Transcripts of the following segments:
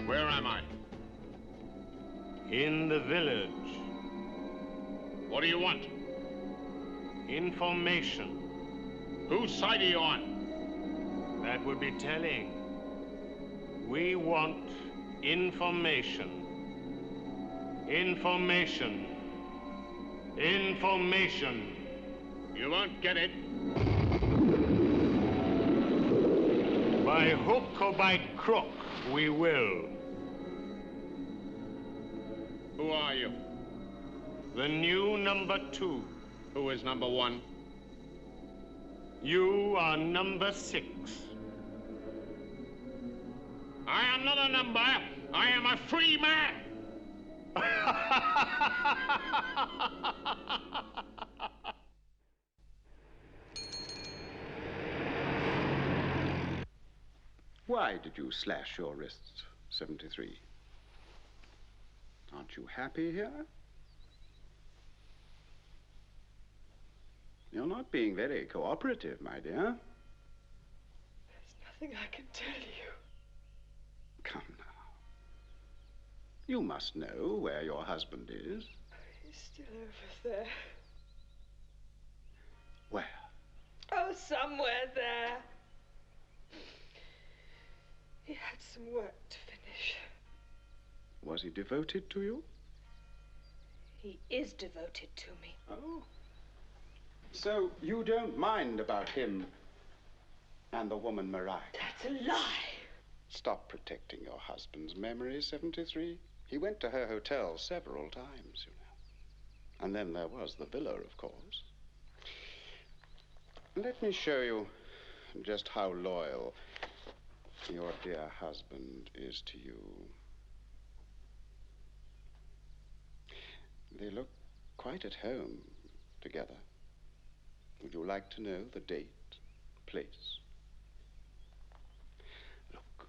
Where am I? In the village. What do you want? Information. Whose side are you on? That would be telling. We want information. Information. Information. You won't get it. By hook or by crook, we will. Who are you? The new number 2. Who is number 1? You are number 6. I am not a number. I am a free man. Why did you slash your wrists, 73? Aren't you happy here? You're not being very cooperative, my dear. There's nothing I can tell you. Come now. You must know where your husband is. He's still over there. Where? Oh, somewhere there. He had some work to finish. Was he devoted to you? He is devoted to me. Oh. So you don't mind about him and the woman Mariah? That's a lie. Stop protecting your husband's memory, 73. He went to her hotel several times, you know. And then there was the villa, of course. Let me show you just how loyal your dear husband is to you. They look quite at home together. Would you like to know the date, place? Look.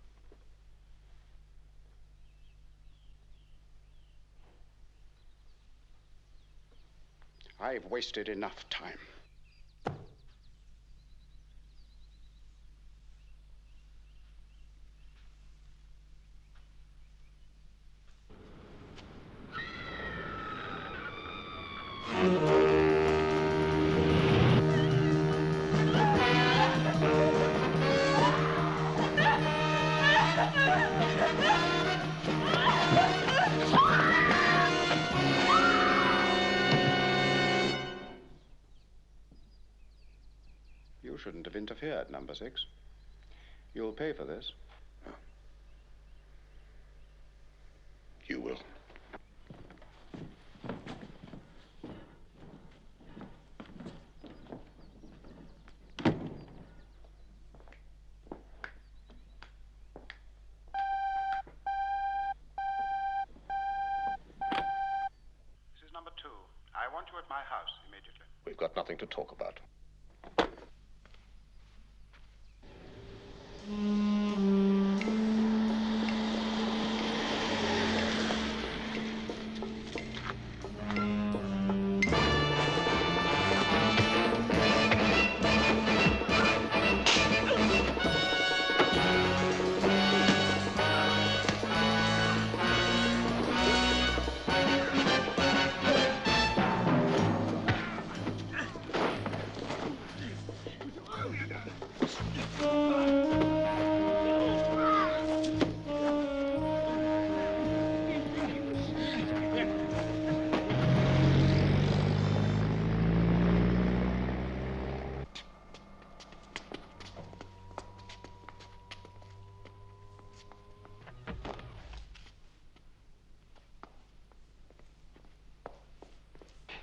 I've wasted enough time. You shouldn't have interfered, number 6. You'll pay for this. You will. This is number 2. I want you at my house immediately. We've got nothing to talk about.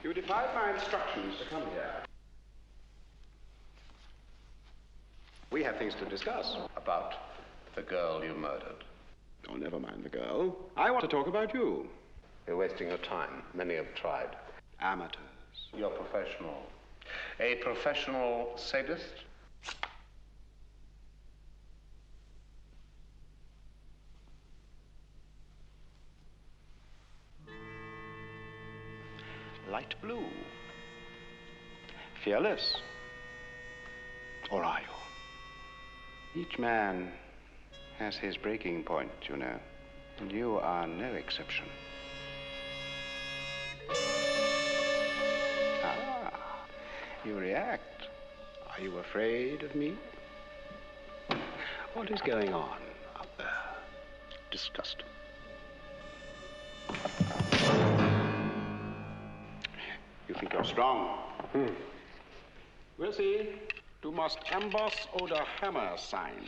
You defied my instructions to come here. We have things to discuss. About the girl you murdered. Oh, never mind the girl. I want to talk about you. You're wasting your time. Many have tried. Amateurs. You're professional. A professional sadist? Light blue. Fearless. Or are you? Each man has his breaking point, you know. And you are no exception. Ah, you react. Are you afraid of me? What is going on up there? Disgust. You think you're strong? We'll see. Du must emboss oder hammer sign.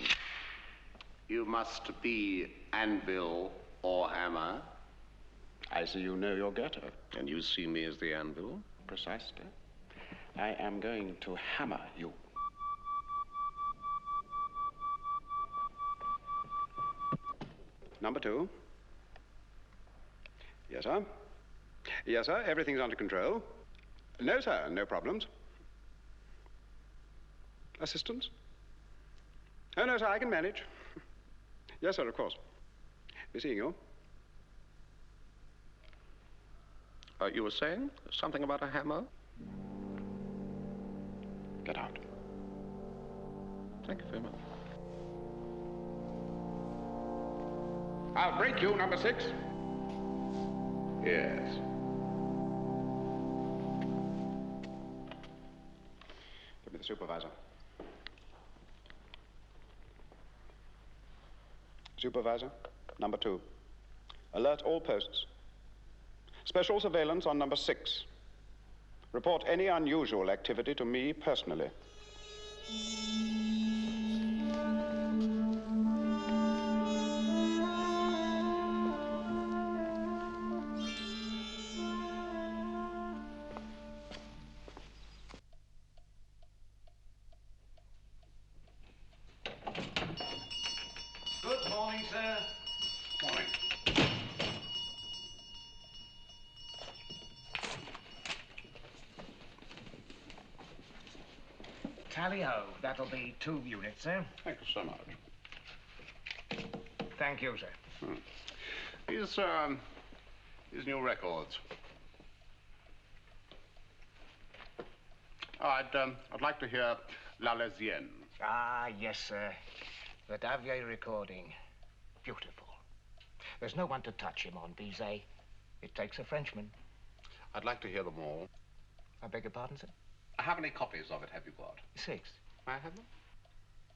You must be Anvil or hammer. I see you know your gutter. And you see me as the anvil? Precisely. I am going to hammer you. Number 2. Yes, sir. Yes, sir. Everything's under control. No, sir. No problems. Assistance? Oh, no, sir. I can manage. Yes, sir, of course. Be seeing you. You were saying something about a hammer? Get out. Thank you very much. I'll break you, number 6. Yes. Give me the supervisor. Supervisor, number 2. Alert all posts. Special surveillance on number 6. Report any unusual activity to me personally. Good morning, sir. Morning. Tally-ho. That'll be 2 units, sir. Thank you so much. Thank you, sir. These new records. Oh, I'd like to hear La Lesienne. Ah, yes, sir. The Davier recording. Beautiful. There's no one to touch him on Bizet. It takes a Frenchman. I'd like to hear them all. I beg your pardon, sir? How many copies of it have you got? 6. May I have them?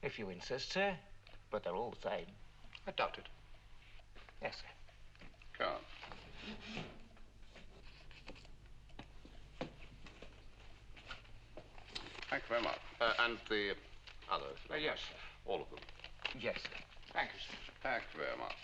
If you insist, sir. But they're all the same. I doubt it. Yes, sir. Come. Thank you very much. And the others? Yes, All of them. yes, sir. Thank you, sir. Thank you very much.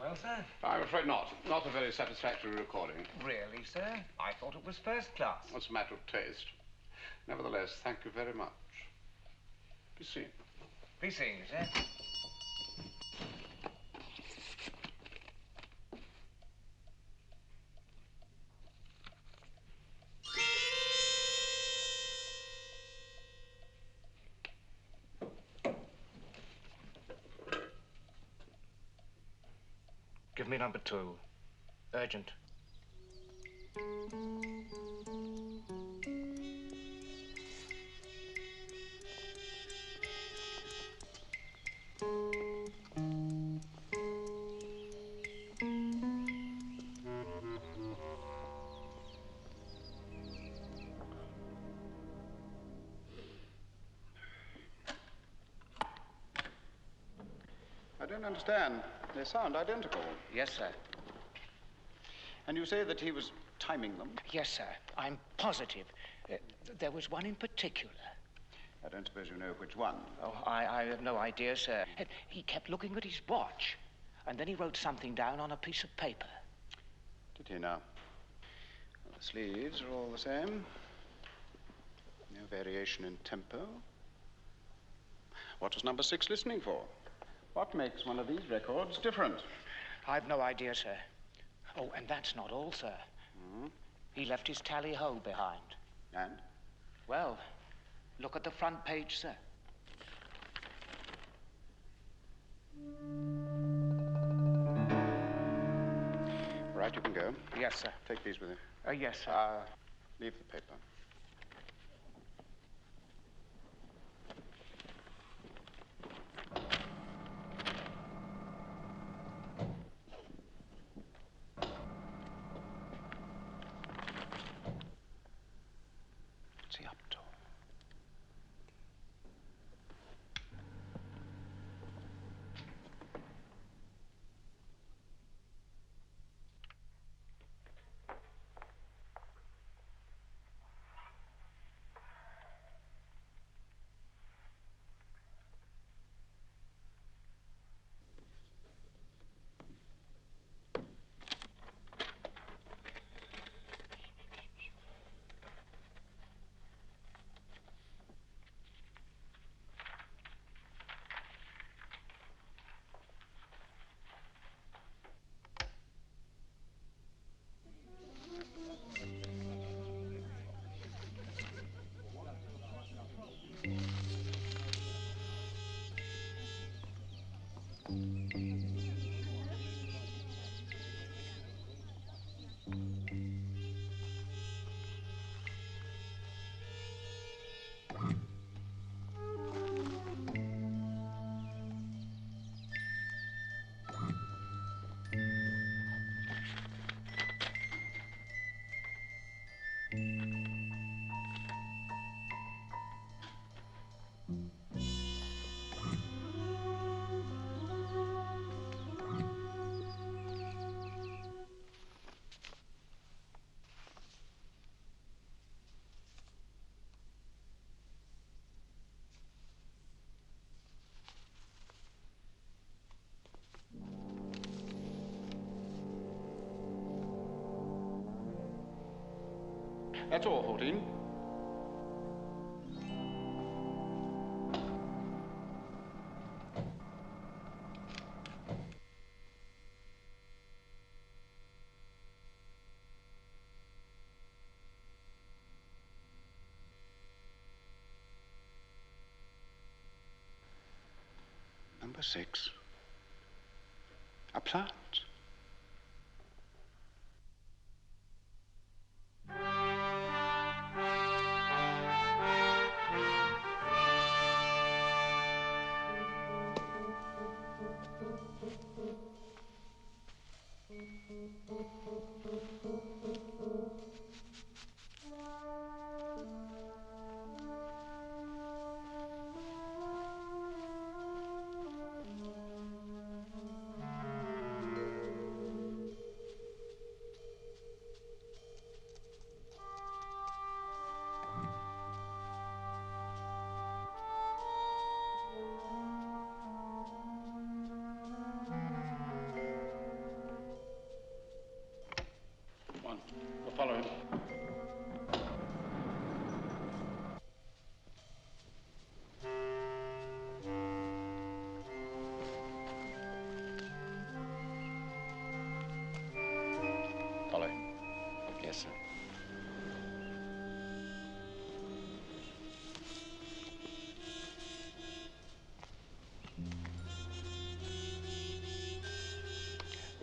Well, sir, I'm afraid not. Not a very satisfactory recording. Really, sir? I thought it was first class. It's a matter of taste. Nevertheless, thank you very much. Be seen. Be seeing you, sir. Give me number 2. Urgent. I don't understand. They sound identical. Yes, sir. And you say that he was timing them? Yes, sir. I'm positive. There was one in particular. I don't suppose you know which one. Oh, I have no idea, sir. He kept looking at his watch, and then he wrote something down on a piece of paper. Did he now? Well, the sleeves are all the same. No variation in tempo. What was number 6 listening for? What makes one of these records different? I've no idea, sir. Oh, and that's not all, sir. He left his tally-ho behind. And? Well, look at the front page, sir. Right, you can go. Yes, sir. Take these with you. Yes, sir. Leave the paper. What's he up to? That's all, Horteen. Number 6. A plant.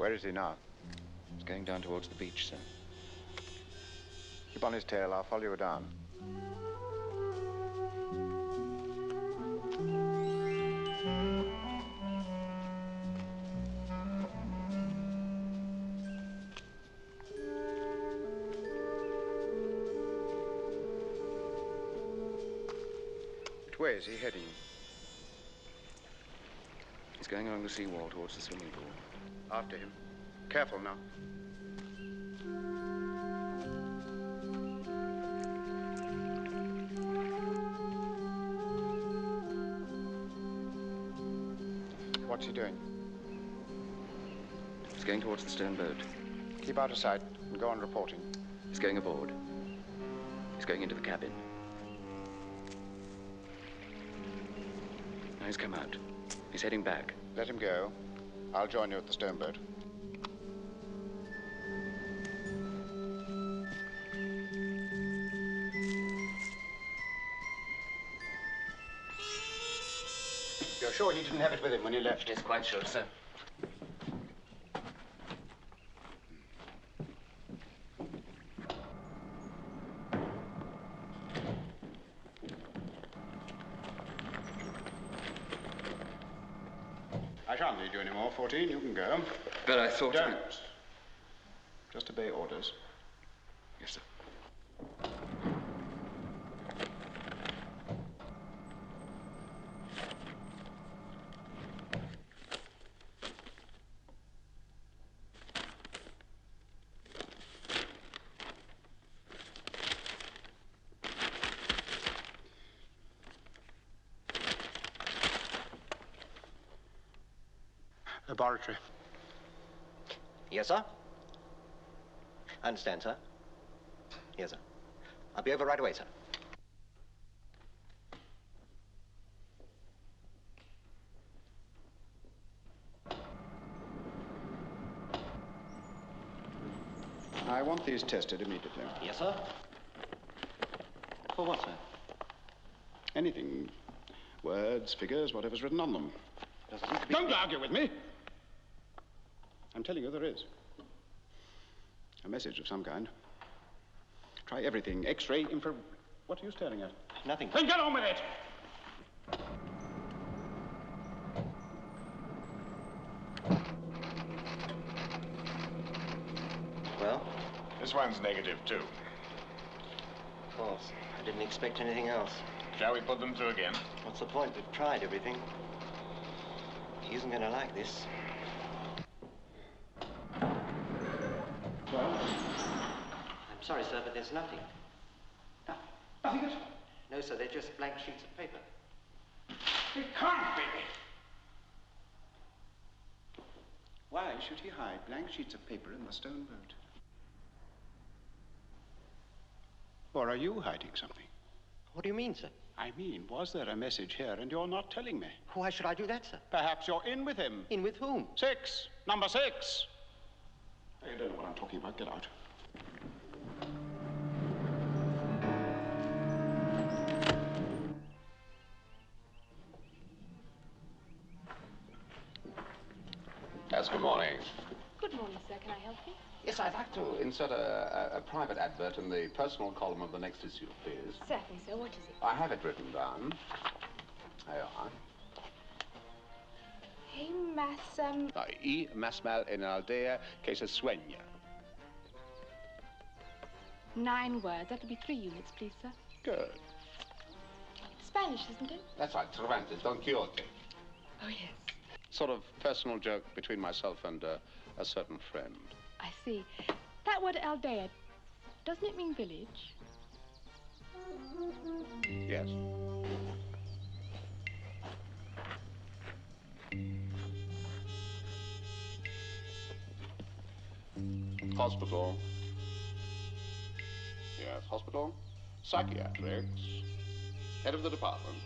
Where is he now? He's going down towards the beach, sir. Keep on his tail. I'll follow you down. Which way is he heading? He's going along the seawall towards the swimming pool. After him. Careful now. What's he doing? He's going towards the stern boat. Keep out of sight and go on reporting. He's going aboard. He's going into the cabin. Now he's come out. He's heading back. Let him go. I'll join you at the stern boat. You're sure he didn't have it with him when he left? Yes, quite sure, sir. I shan't need you anymore, 14. You can go. But I thought... Don't. Just obey orders. Yes, sir. Laboratory. Yes, sir? I understand, sir. Yes, sir. I'll be over right away, sir. I want these tested immediately. Yes, sir? For what, sir? Anything. Words, figures, whatever's written on them. Doesn't seem to be... Don't argue with me! I'm telling you there is. A message of some kind. Try everything. X-ray, infra... What are you staring at? Nothing. Then get on with it! Well, This one's negative, too. of course. I didn't expect anything else. Shall we put them through again? What's the point? We've tried everything. He isn't going to like this. Well? I'm sorry, sir, but there's nothing. Nothing at all. No, sir, they're just blank sheets of paper. It can't be. Why should he hide blank sheets of paper in the stone boat? Or are you hiding something? What do you mean, sir? I mean, was there a message here and you're not telling me? Why should I do that, sir? Perhaps you're in with him. In with whom? 6. Number 6. I don't know what I'm talking about. Get out. Yes, good morning. Good morning, sir. Can I help you? Yes, I'd like to insert a private advert in the personal column of the next issue, please. Certainly, sir. What is it? I have it written down. There you are. Hey, Mass, E. Masmal en aldea que se sueña. 9 words. That'll be 3 units, please, sir. Good. It's Spanish, isn't it? That's right, Cervantes, Don Quixote. Oh, yes. Sort of personal joke between myself and a certain friend. I see. That word aldea, doesn't it mean village? Yes. Hospital. Yes, hospital. Psychiatrics. Head of the department.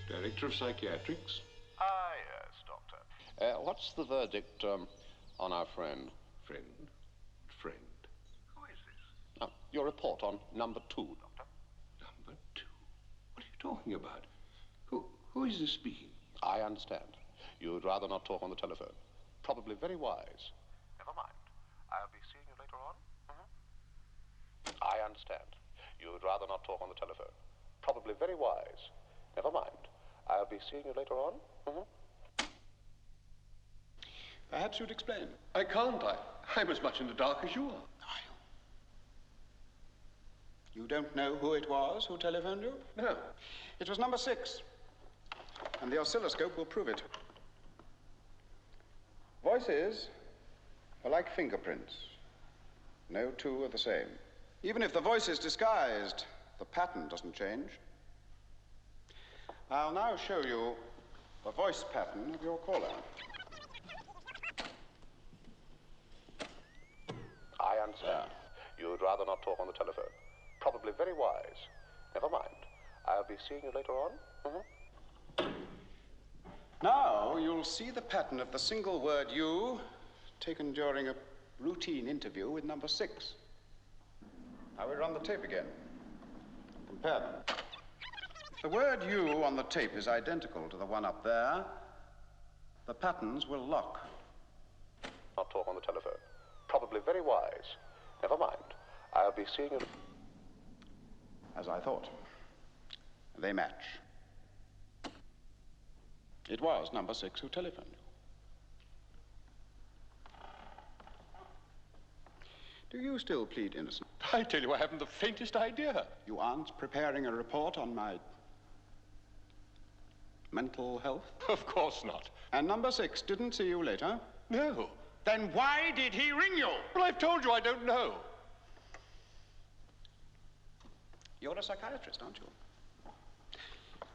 Director of Psychiatrics. Ah, yes, Doctor. What's the verdict on our friend? Friend. Friend. Who is this? Now, your report on number 2, Doctor? Number 2. What are you talking about? Who is this speaking? I understand. You'd rather not talk on the telephone. Probably very wise. Then Never mind. I'll be seeing you later on. I understand. You'd rather not talk on the telephone. Probably very wise. Never mind. I'll be seeing you later on. Perhaps you'd explain. I can't. I'm as much in the dark as you are. You don't know who it was who telephoned you? No. It was number 6. And the oscilloscope will prove it. Voices are like fingerprints. No two are the same. Even if the voice is disguised, the pattern doesn't change. I'll now show you the voice pattern of your caller. I understand. You'd rather not talk on the telephone. Probably very wise. Never mind. I'll be seeing you later on. Now you'll see the pattern of the single word "you" taken during a routine interview with number 6. Now we run the tape again. Compare them. If the word "you" on the tape is identical to the one up there, the patterns will lock. Not talk on the telephone. Probably very wise. Never mind. I'll be seeing you. As I thought. They match. It was number 6 who telephoned you. Do you still plead innocent? I tell you, I haven't the faintest idea. You aren't preparing a report on my mental health? Of course not. And number 6 didn't see you later? No. Then why did he ring you? Well, I've told you I don't know. You're a psychiatrist, aren't you?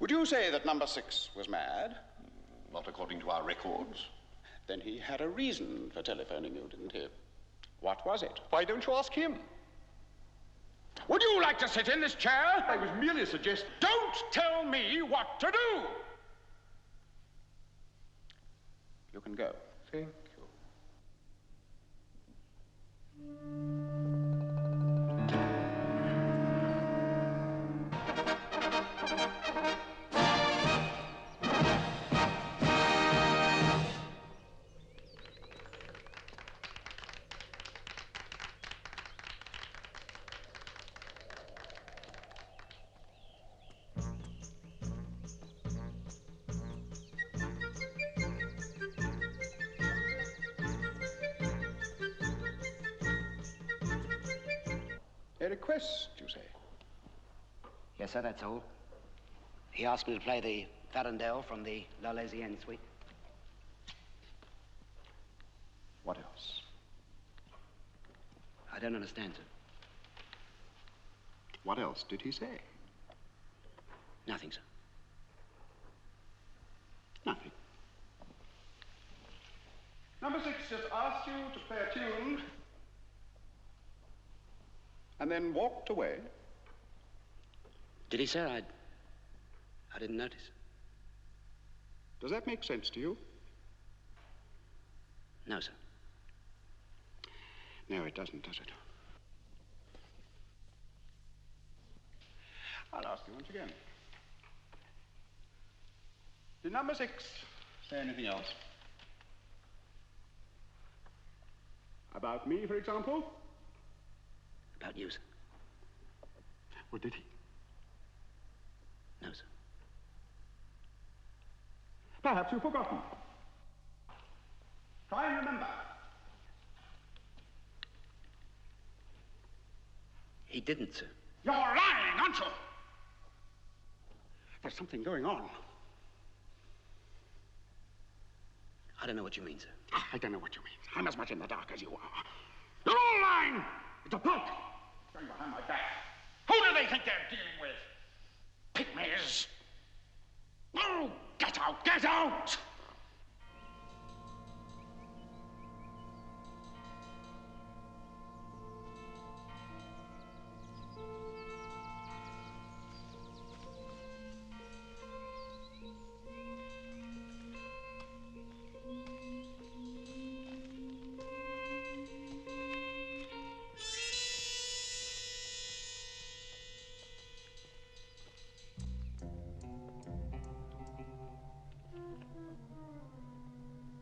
Would you say that number 6 was mad? Not according to our records. Then he had a reason for telephoning you, didn't he? What was it? Why don't you ask him? Would you like to sit in this chair? I was merely suggesting... Don't tell me what to do! You can go. Thank you. A request, you say? Yes, sir, that's all. He asked me to play the Farandel from the La Laisienne suite. What else? I don't understand, sir. What else did he say? Nothing, sir. Nothing. Number 6 just asked you to play a tune and then walked away. Did he, sir? I didn't notice. Does that make sense to you? No, sir. No, it doesn't, does it? I'll ask you once again. Did number 6 say anything else? About me, for example? About you, sir. Or did he? No, sir. Perhaps you've forgotten. Try and remember. He didn't, sir. You're lying, aren't you? There's something going on. I don't know what you mean, sir. I don't know what you mean. I'm as much in the dark as you are. You're all lying! It's a plot! Going behind my back. Who do they think they're dealing with? Pygmies! Oh, get out! Get out!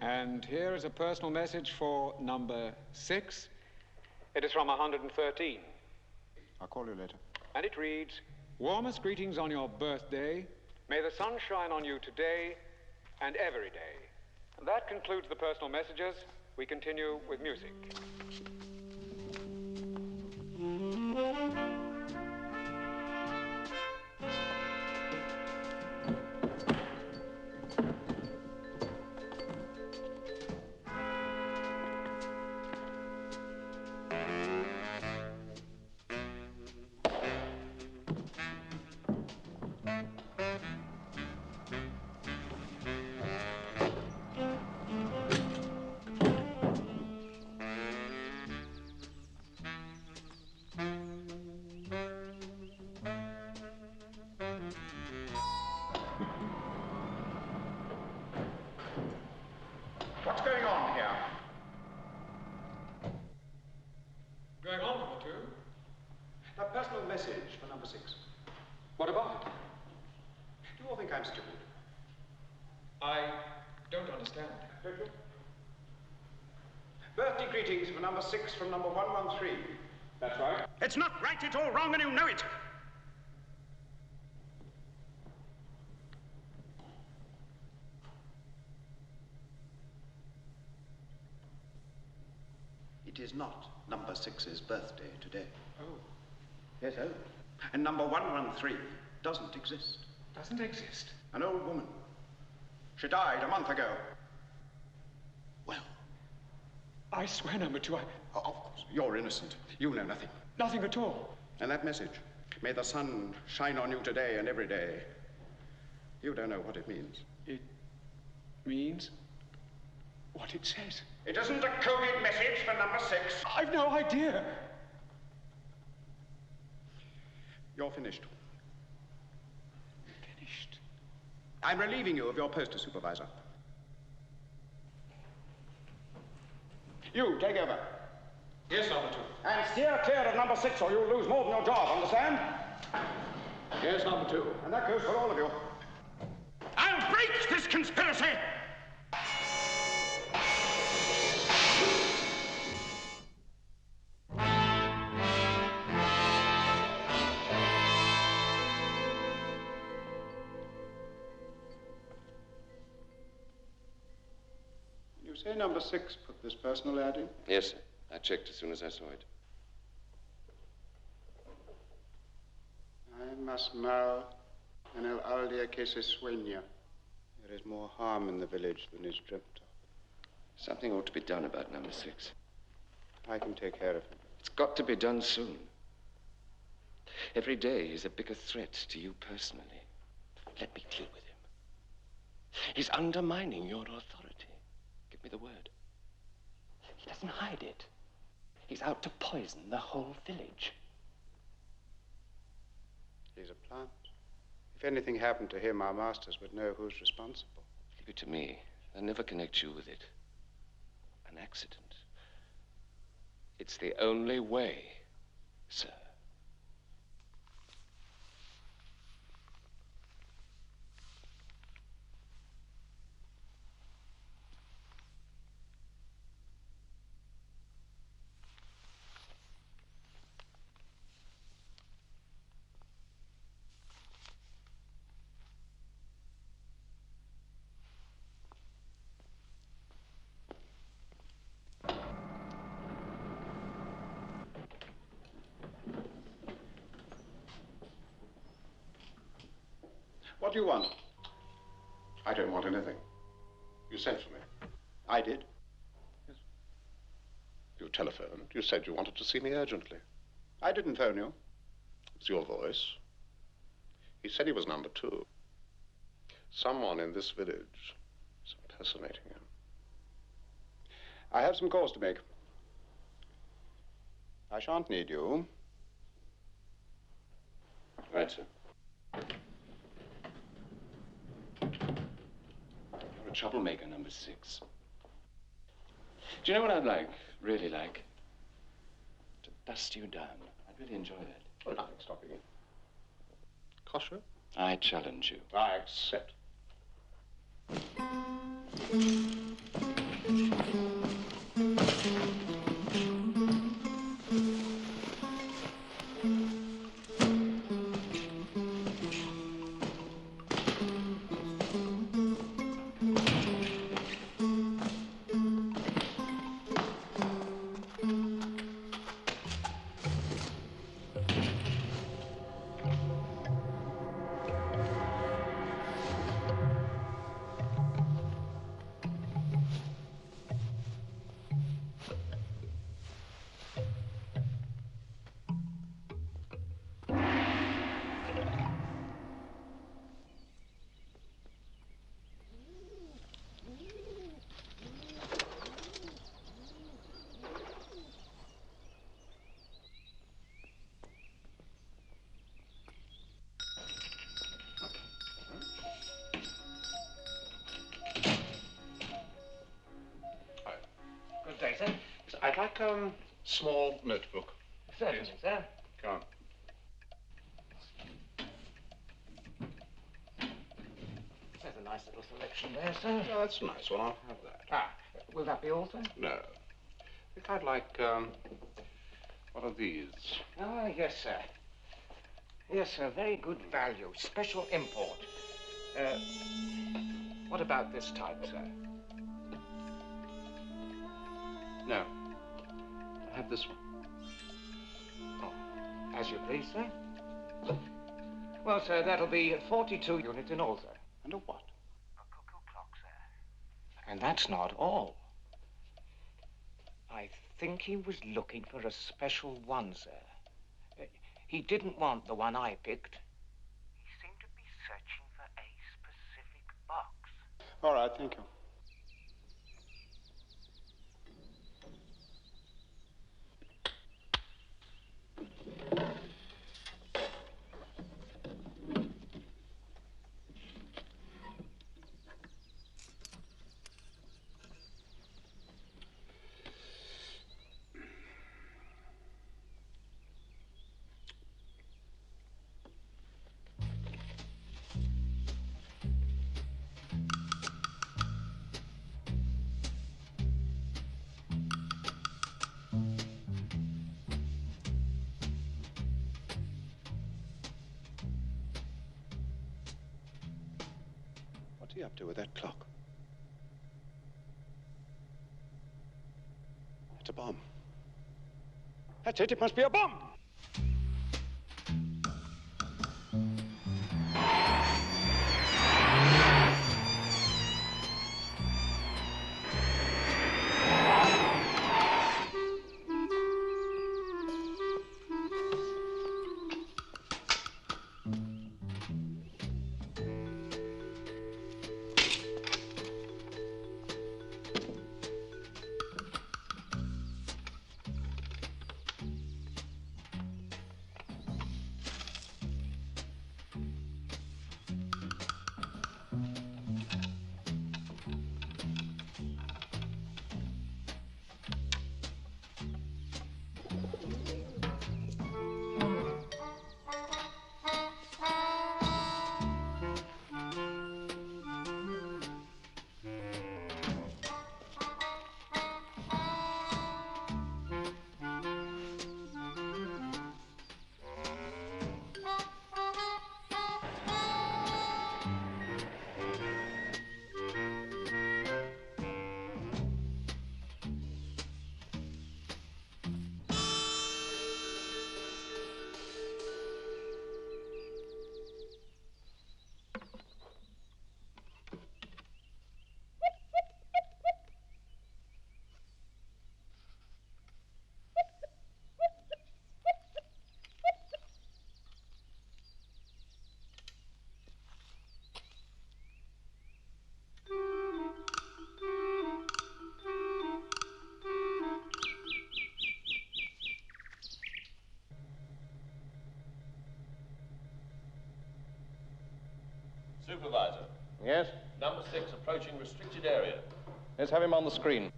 And here is a personal message for number 6. It is from 113. I'll call you later. And it reads, warmest greetings on your birthday. May the sun shine on you today and every day. And that concludes the personal messages. We continue with music. What's going on here? Going on, number 2? A personal message for number 6. What about it? Do you all think I'm stupid? I don't understand. Don't you? Birthday greetings for number 6 from number 113. That's right. It's not right, it's all wrong, and you know it. It is not number 6's birthday today. Oh, Yes, oh. And number 113 doesn't exist. doesn't exist. An old woman. She died a month ago. Well, I swear, number 2, of course, you're innocent. You know nothing. nothing at all. And that message, may the sun shine on you today and every day, you don't know what it means. It means what it says. It isn't a coded message for number 6. I've no idea. You're finished. Finished. I'm relieving you of your post as supervisor. You, take over. Yes, number 2. And steer clear of number 6 or you'll lose more than your job, understand? Yes, number 2. And that goes for all of you. I'll break this conspiracy! You say number 6 put this personal ad in? Yes, sir. I checked as soon as I saw it. I must mal en el aldea que se sueña. There is more harm in the village than is dreamt of. Something ought to be done about number 6. I can take care of him. It's got to be done soon. Every day he's a bigger threat to you personally. Let me deal with him. He's undermining your authority. Give me the word. He doesn't hide it. He's out to poison the whole village. He's a plant. If anything happened to him, our masters would know who's responsible. Leave it to me. I'll never connect you with it. An accident. It's the only way, sir. What do you want? I don't want anything. You sent for me. I did. Yes. You telephoned. You said you wanted to see me urgently. I didn't phone you. It's your voice. He said he was number 2. Someone in this village is impersonating him. I have some calls to make. I shan't need you. Right, sir. You're a troublemaker, number 6. Do you know what I'd like, really like? To dust you down. I'd really enjoy that. Oh, nothing stopping you. Kosher? I challenge you. I accept. small notebook? Certainly, sir. Come on. There's a nice little selection there, sir. Oh, that's a nice one. I'll have that. Ah, will that be all, sir? No. I think I'd like, what are these? Ah, yes, sir. Yes, sir. Very good value. Special import. What about this type, sir? No. I'll have this one. Oh, as you please, sir. Well, sir, that'll be 42 units in all, sir. And a what? A cuckoo clock, sir. And that's not all. I think he was looking for a special one, sir. He didn't want the one I picked. He seemed to be searching for a specific box. All right, thank you. What's he up to with that clock? It's a bomb. That's it. It must be a bomb. Supervisor. Yes? Number 6 approaching restricted area. Let's have him on the screen.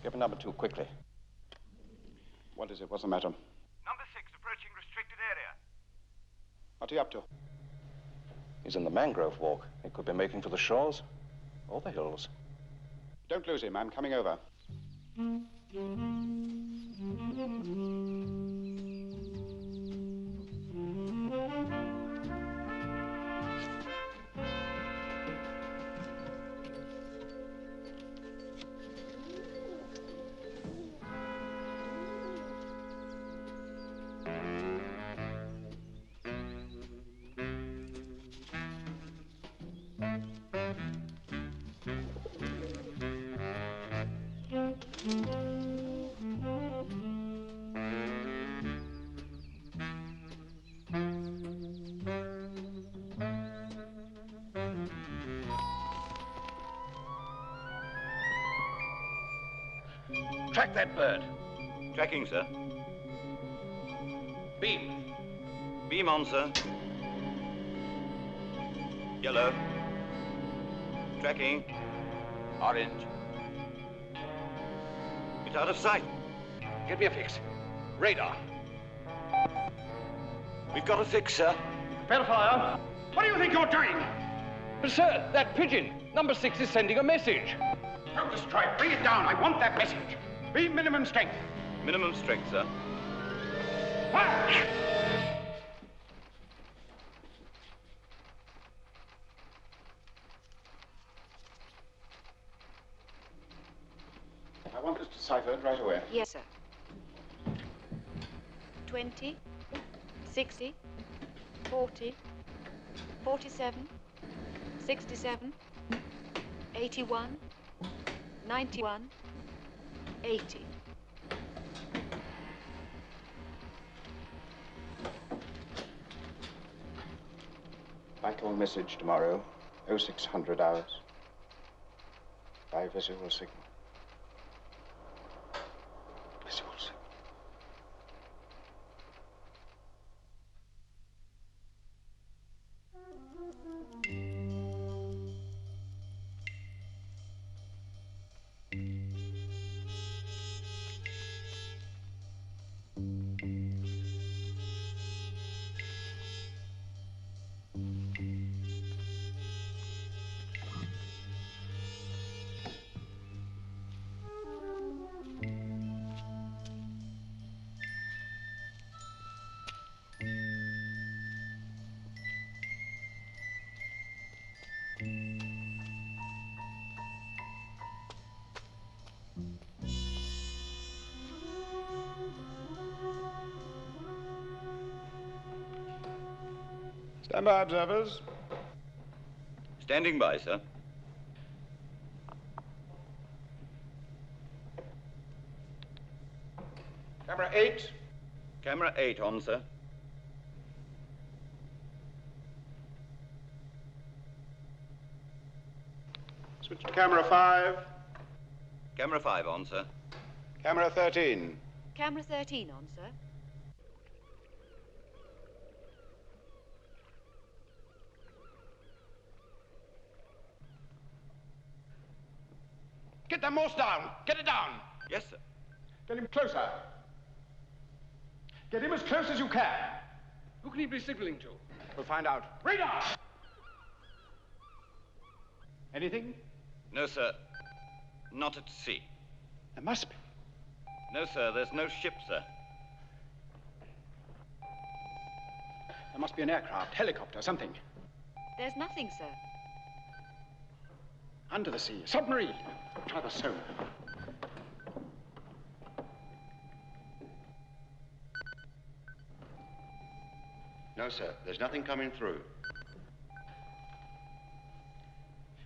Give him number 2, quickly. What is it? What's the matter? Number 6 approaching restricted area. What's he up to? He's in the mangrove walk. He could be making for the shores or the hills. Don't lose him. I'm coming over. Track that bird. Tracking, sir. Beam. Beam on, sir. Yellow. Tracking. Orange. It's out of sight. Get me a fix. Radar. We've got a fix, sir. Prepare fire. What do you think you're doing? But sir, that pigeon. Number 6 is sending a message. Focus strike. Bring it down. I want that message. Be minimum strength. Minimum strength, sir. Fire! I want this deciphered right away. Yes, sir. 20, 60, 40, 47, 67, 81, 91, 80. Vital message tomorrow, 0600 hours. By visual signal. Visual signal. Stand by, observers. Standing by, sir. Camera 8. Camera 8 on, sir. Switch to camera 5. Camera 5 on, sir. Camera 13. Camera 13 on, sir. Get that Morse down. Get it down. Yes, sir. Get him closer. Get him as close as you can. Who can he be signaling to? We'll find out. Radar! Anything? No, sir. Not at sea. There must be. No, sir. There's no ship, sir. There must be an aircraft, helicopter, something. There's nothing, sir. Under the sea, submarine. Try the sonar. No, sir. There's nothing coming through.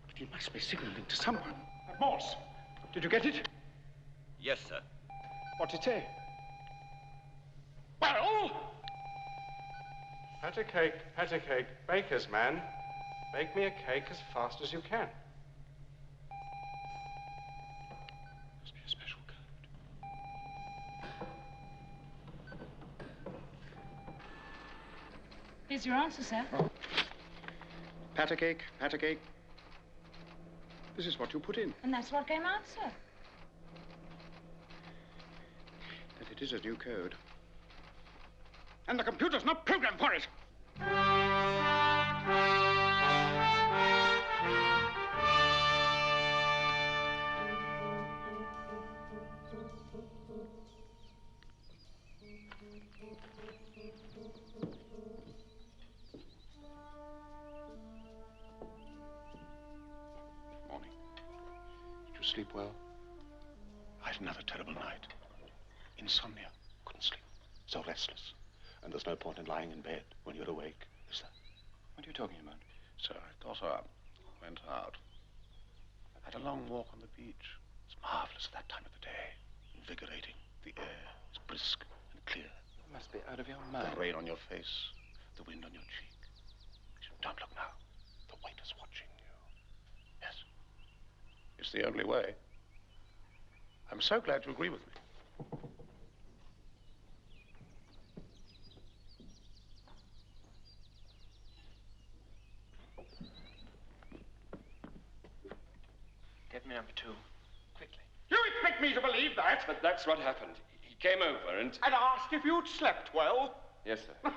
But he must be signaling to someone. Morse. Did you get it? Yes, sir. What's it say? Well? Pat a cake, baker's man. Make me a cake as fast as you can. Must be a special code. Here's your answer, sir. Pat a cake, pat a cake. This is what you put in. And that's what came out, sir. That it is a new code. And the computer's not programmed for it. Morning. Did you sleep well? I had another terrible night. Insomnia. Couldn't sleep. So restless. And there's no point in lying in bed when you're awake, is there? What are you talking about? So I got up, went out, had a long walk on the beach. It's marvelous at that time of the day. Invigorating. The air is brisk and clear. You must be out of your mind. The rain on your face, the wind on your cheek. Don't look now. The waiter's watching you. Yes. It's the only way. I'm so glad you agree with me. me number 2. Quickly. You expect me to believe that? But that's what happened. He came over and... And asked if you'd slept well? Yes, sir.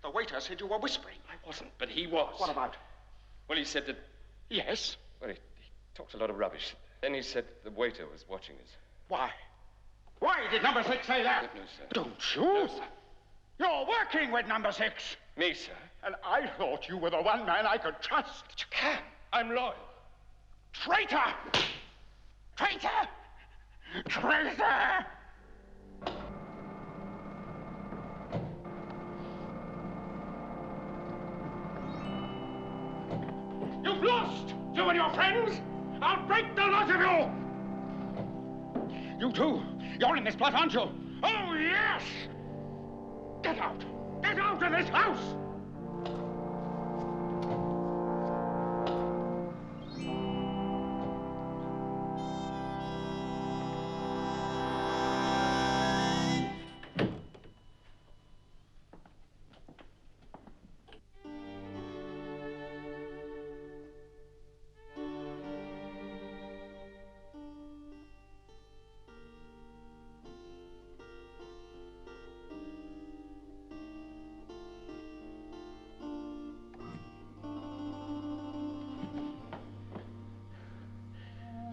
The waiter said you were whispering. I wasn't, but he was. What about? Well, he said that... Yes? Well, he talked a lot of rubbish. Then he said the waiter was watching us. Why? Why did number 6 say that? No, sir. Don't you? No, sir. You're working with number 6. Me, sir? And I thought you were the one man I could trust. But you can. I'm loyal. Traitor! Traitor! Traitor! You've lost! You and your friends! I'll break the lot of you! You too. You're in this plot, aren't you? Oh, yes! Get out! Get out of this house!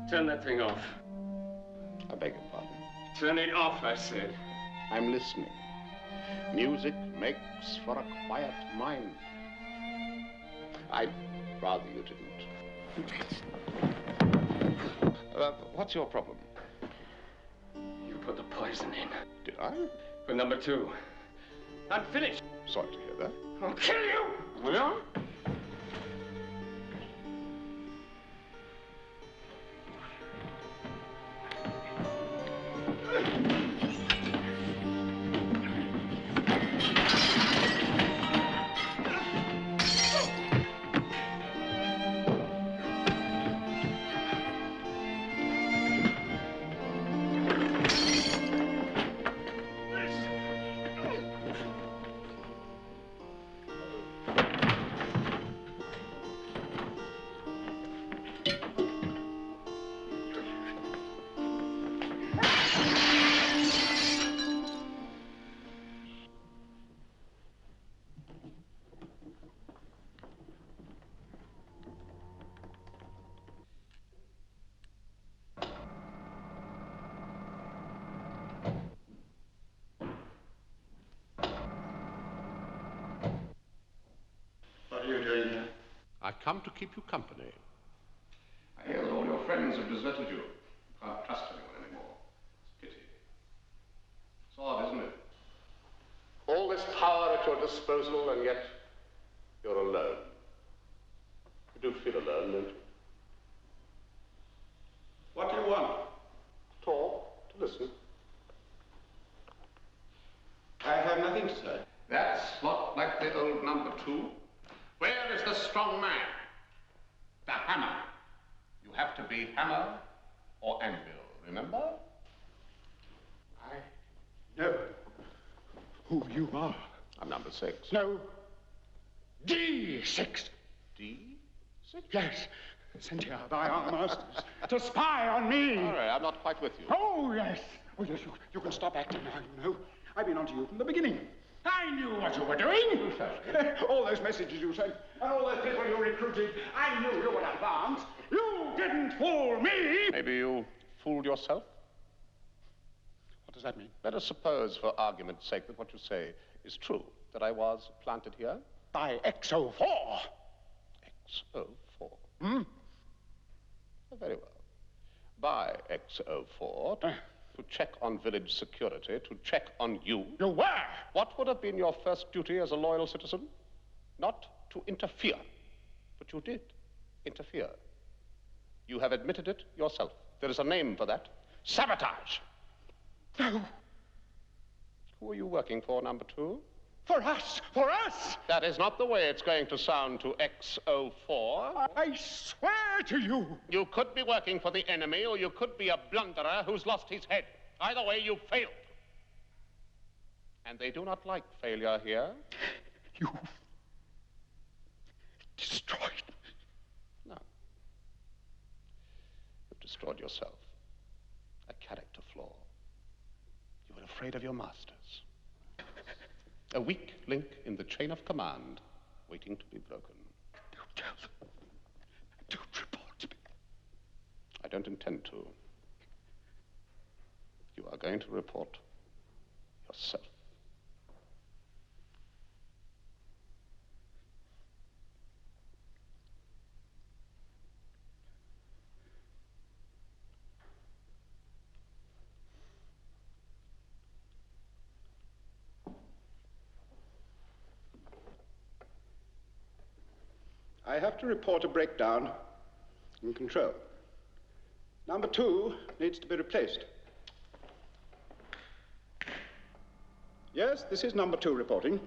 Turn that thing off. I beg your pardon. Turn it off, I said. I'm listening. Music makes for a quiet mind. I'd rather you didn't. What's your problem? You put the poison in. Did I? For number 2. I'm finished. Sorry to hear that. I'll kill you! Well? What are you doing here? I've come to keep you company. I hear that all your friends have deserted you. You can't trust anyone anymore. It's a pity. It's odd, isn't it? All this power at your disposal, and yet you're alone. You do feel alone, don't you? What do you want? Talk, to listen. I have nothing to say. That's not like the old number 2. Where is the strong man? The hammer. You have to be hammer or anvil, remember? I know who you are. I'm number 6. No. D6. D6? Yes. Sent here by our masters to spy on me. All right, I'm not quite with you. Oh, yes. Oh, yes, you can stop acting now, you know. I've been on to you from the beginning. I knew what you were doing. All those messages you sent, and all those people you recruited, I knew you would advance. You didn't fool me. Maybe you fooled yourself? What does that mean? Let us suppose, for argument's sake, that what you say is true, that I was planted here. By XO4. XO4? Hmm? Oh, very well. By XO4, to check on village security, to check on you. You were? What would have been your first duty as a loyal citizen? Not to interfere. But you did interfere. You have admitted it yourself. There is a name for that. Sabotage. No. Who are you working for, number 2? For us. For us. That is not the way it's going to sound to XO4. I swear to you. You could be working for the enemy, or you could be a blunderer who's lost his head. Either way, you failed. And they do not like failure here. You destroyed me. No. destroyed yourself. A character flaw. You were afraid of your masters. A weak link in the chain of command, waiting to be broken. Don't tell them. Don't report me. I don't intend to. You are going to report yourself. I have to report a breakdown in control. Number 2 needs to be replaced. Yes, this is number 2 reporting.